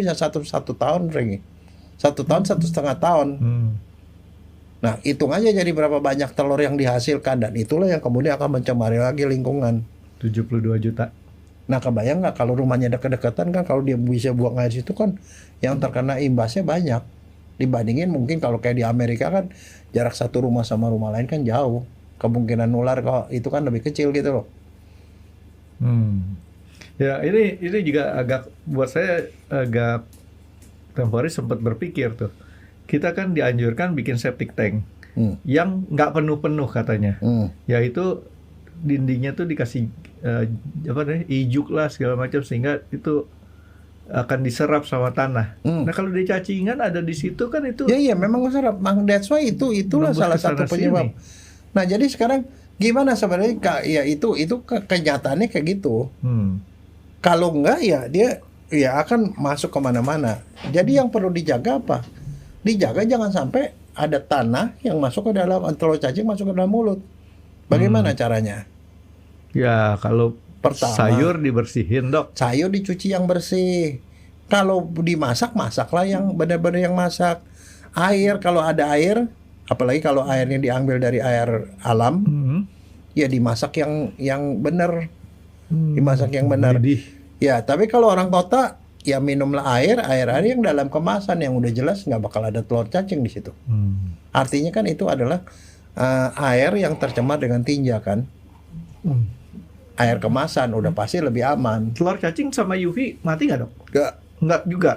bisa satu tahun, Franky. 1 tahun, 1,5 tahun. Nah, hitung aja jadi berapa banyak telur yang dihasilkan, dan itulah yang kemudian akan mencemari lagi lingkungan. 72 juta. Nah, kebayang nggak kalau rumahnya deket-deketan kan, kalau dia bisa buang air situ kan, yang terkena imbasnya banyak. Dibandingin mungkin kalau kayak di Amerika kan, jarak satu rumah sama rumah lain kan jauh. Kemungkinan nular kalau itu kan lebih kecil gitu loh. Ya, ini juga agak buat saya agak tempo hari sempat berpikir tuh. Kita kan dianjurkan bikin septic tank yang nggak penuh-penuh katanya. Yaitu dindingnya tuh dikasih ijuk lah segala macam sehingga itu akan diserap sama tanah. Nah, kalau di Cacingan ada di situ kan itu. Iya, memang serap. That's why itulah salah satu penyebab. Nah, jadi sekarang gimana sebenarnya, Kak? Ya itu kenyataannya kayak gitu. Kalau enggak ya dia akan masuk kemana-mana. Jadi yang perlu dijaga apa? Dijaga jangan sampai ada tanah yang masuk ke dalam, telur cacing masuk ke dalam mulut. Bagaimana caranya? Ya, kalau pertama, sayur dibersihin, Dok. Sayur dicuci yang bersih. Kalau dimasak, masaklah yang benar-benar yang masak. Air, kalau ada air, apalagi kalau airnya diambil dari air alam, ya dimasak yang benar. Dimasak yang benar. Ya, tapi kalau orang kota, ya minumlah air yang dalam kemasan yang udah jelas nggak bakal ada telur cacing di situ. Artinya kan itu adalah air yang tercemar dengan tinja kan. Air kemasan udah pasti lebih aman. Telur cacing sama UV mati nggak, Dok? Nggak juga.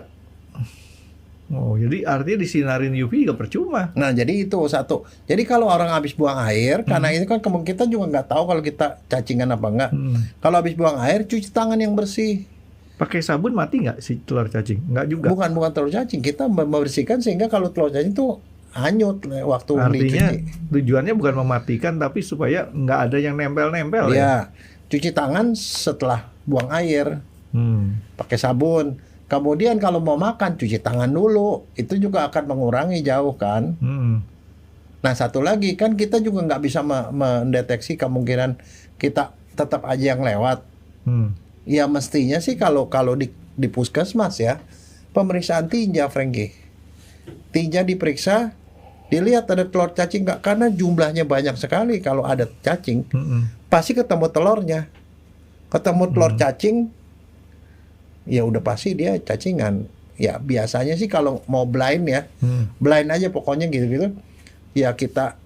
Oh, jadi artinya disinarin UV juga percuma. Nah, jadi itu satu. Jadi kalau orang habis buang air, karena ini kan kita juga nggak tahu kalau kita cacingan apa enggak. Kalau habis buang air, cuci tangan yang bersih. Pakai sabun mati nggak si telur cacing? Nggak juga. Bukan telur cacing. Kita membersihkan sehingga kalau telur cacing itu hanyut waktu artinya dicuci. Tujuannya bukan mematikan, tapi supaya nggak ada yang nempel-nempel ya. Cuci tangan setelah buang air, pakai sabun. Kemudian kalau mau makan, cuci tangan dulu. Itu juga akan mengurangi jauh kan. Nah, satu lagi kan kita juga nggak bisa mendeteksi kemungkinan kita tetap aja yang lewat. Ya mestinya sih kalau di puskesmas ya, pemeriksaan tinja, Franky. Tinja diperiksa, dilihat ada telur cacing nggak, karena jumlahnya banyak sekali. Kalau ada cacing, pasti ketemu telurnya. Ketemu telur cacing, ya udah pasti dia cacingan. Ya biasanya sih kalau mau blind ya, blind aja pokoknya gitu-gitu. Ya kita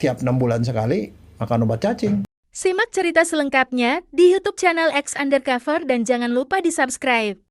tiap 6 bulan sekali makan obat cacing. Simak cerita selengkapnya di YouTube channel X Undercover dan jangan lupa di subscribe.